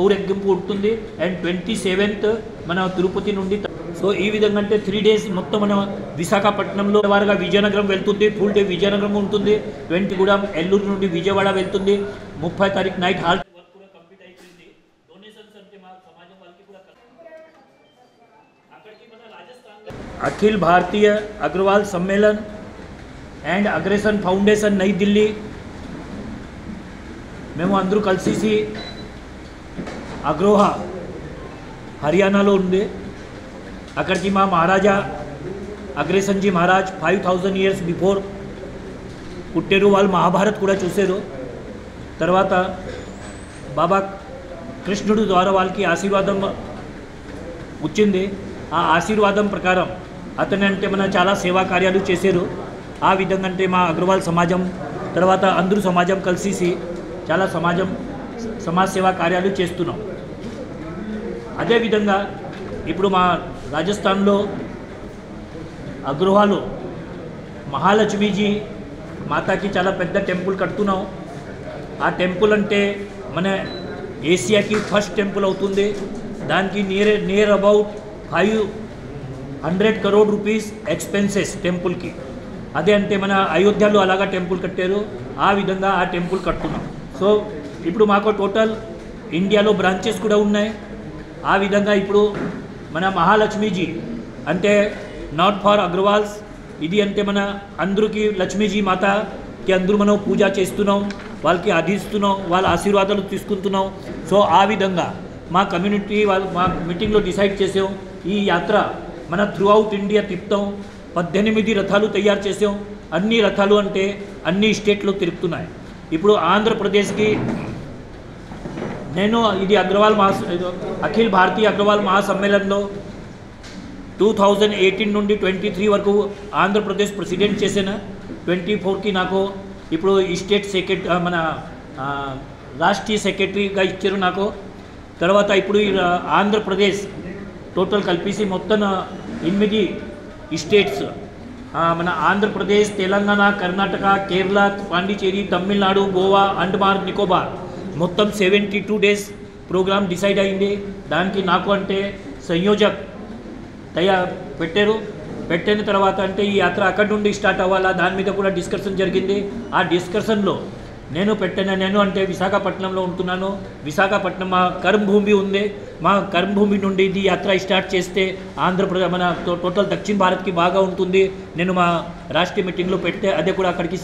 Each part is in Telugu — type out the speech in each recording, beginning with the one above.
ఊరేగింపు ఉంటుంది. అండ్ 27th మన తిరుపతి నుండి. సో ఈ విధంగా అంటే 3 days మొత్తం మన విశాఖపట్నంలో వారుగా విజయనగరం వెళ్తుంది, ఫుల్ డే విజయనగరం ఉంటుంది. 20 కూడా ఎల్లూరు నుండి విజయవాడ వెళ్తుంది. 30 తారీఖు నైట్ హాల్ట్ వర్క్ కూడా కంప్లీట్ అయిపోయింది. డొనేషన్స్ అంటే మా సమాజం వాళ్ళకి కూడా అక్కడికి మన రాజస్థాన్ అఖిల్ భారతీయ అగ్రవాల్ సమ్మేళన్ అండ్ అగ్రేసన్ ఫౌండేషన్ నई ఢిల్లీ మేము అందరూ కలిసి అగ్రోహా హర్యానాలో ఉంది. అక్కడికి మా మహారాజా అగ్రేసన్జీ మహారాజ్ 5000 years బిఫోర్ పుట్టారు. వాళ్ళు మహాభారత్ కూడా చూశారు. తర్వాత బాబా కృష్ణుడు ద్వారా వాళ్ళకి ఆశీర్వాదం వచ్చింది. ఆ ఆశీర్వాదం ప్రకారం అతని అంటే మన చాలా సేవా కార్యాలు చేశారు. ఆ విధంగా అంటే మా అగ్రవాల్ సమాజం తర్వాత అందరూ సమాజం కలిసి చాలా సమాజ సేవా కార్యాలు చేస్తున్నాం. అదేవిధంగా ఇప్పుడు మా రాజస్థాన్లో అగ్రోహాలో మహాలక్ష్మీజీ మాతాకి చాలా పెద్ద టెంపుల్ కడుతున్నాం. ఆ టెంపుల్ అంటే మన ఏషియాకి ఫస్ట్ టెంపుల్ అవుతుంది. దానికి near about 500 crore rupees expenses టెంపుల్కి. అదే అంటే మన అయోధ్యలో అలాగా టెంపుల్ కట్టారు. ఆ విధంగా ఆ టెంపుల్ కట్టున్నాం. సో ఇప్పుడు మాకు టోటల్ ఇండియాలో బ్రాంచెస్ కూడా ఉన్నాయి. ఆ విధంగా ఇప్పుడు మన మహాలక్ష్మీజీ అంటే నాట్ ఫార్ అగ్రవాల్స్, ఇది అంటే మన అందరికీ లక్ష్మీజీ మాతకి అందరూ మనం పూజ చేస్తున్నాం, వాళ్ళకి ఆదిస్తున్నాం, వాళ్ళ ఆశీర్వాదాలు తీసుకుంటున్నాం. సో ఆ విధంగా మా కమ్యూనిటీ వాళ్ళు మా మీటింగ్లో డిసైడ్ చేసాం ఈ యాత్ర మన త్రూ అవుట్ ఇండియా తిప్పుతాం. 18 రథాలు తయారు చేసాం. అన్ని రథాలు అంటే అన్ని స్టేట్లో తిరుగుతున్నాయి. ఇప్పుడు ఆంధ్రప్రదేశ్కి నేను ఇది అఖిల్ భారతీయ అగ్రవాల్ మహాసమ్మేళనంలో 2018 నుండి 23 వరకు ఆంధ్రప్రదేశ్ ప్రెసిడెంట్ చేశాను. 24కి నాకు ఇప్పుడు ఈ స్టేట్ సెక్రటరీ మన రాష్ట్రీయ సెక్రటరీగా ఇచ్చారు నాకు. తర్వాత ఇప్పుడు ఆంధ్రప్రదేశ్ టోటల్ కలిపేసి మొత్తం 8 స్టేట్స్ మన ఆంధ్రప్రదేశ్, తెలంగాణ, కర్ణాటక, కేరళ, పాండిచేరి, తమిళనాడు, గోవా, అండమాన్ నికోబార్ మొత్తం 72 days ప్రోగ్రామ్ డిసైడ్ అయింది. దానికి నాకు అంటే సంయోజక్ పెట్టిన తర్వాత అంటే ఈ యాత్ర అక్కడి నుండి స్టార్ట్ అవ్వాలా దాని మీద కూడా డిస్కషన్ జరిగింది. ఆ డిస్కషన్లో నేను అంటే విశాఖపట్నంలో ఉంటున్నాను. విశాఖపట్నం మా కర్మభూమి ఉంది. మా కర్మభూమి నుండి ఇది యాత్ర స్టార్ట్ చేస్తే ఆంధ్రప్రదేశ్ మన టోటల్ దక్షిణ భారత్కి బాగా ఉంటుంది. నేను మా రాష్ట్రీయ మీటింగ్లో పెడితే అదే కూడా అక్కడికి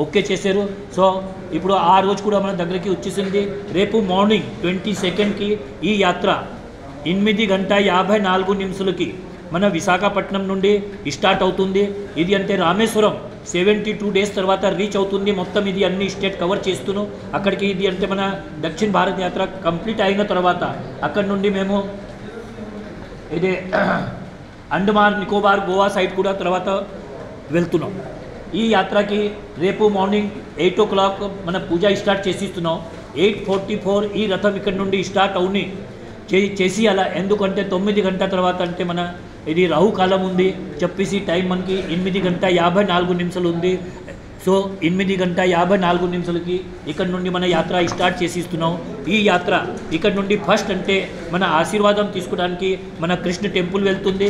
ఓకే చేశారు. సో ఇప్పుడు ఆ రోజు కూడా మన దగ్గరికి వచ్చేసింది. రేపు మార్నింగ్ 22కి ఈ యాత్ర 8:54 మన విశాఖపట్నం నుండి స్టార్ట్ అవుతుంది. ఇది అంటే రామేశ్వరం 72 days తర్వాత రీచ్ అవుతుంది. మొత్తం ఇది అన్ని స్టేట్ కవర్ చేస్తున్నాం. అక్కడికి ఇది అంటే మన దక్షిణ భారత్ యాత్ర కంప్లీట్ అయిన తర్వాత అక్కడి నుండి మేము ఇది అండమాన్ నికోబార్, గోవా సైడ్ కూడా తర్వాత వెళ్తున్నాం. ఈ యాత్రకి రేపు మార్నింగ్ 8 o'clock మన పూజ స్టార్ట్ చేసిస్తున్నాం. 8:44 ఈ రథం ఇక్కడి నుండి స్టార్ట్ అవుని చేసి అలా ఎందుకంటే 9 గంటల తర్వాత అంటే మన ఇది రాహుకాలం ఉంది చెప్పేసి టైం మనకి 8:54 ఉంది. సో 8:54కి ఇక్కడ నుండి మన యాత్ర స్టార్ట్ చేసిస్తున్నాం. ఈ యాత్ర ఇక్కడ నుండి ఫస్ట్ అంటే మన ఆశీర్వాదం తీసుకోవడానికి మన కృష్ణ టెంపుల్ వెళ్తుంది.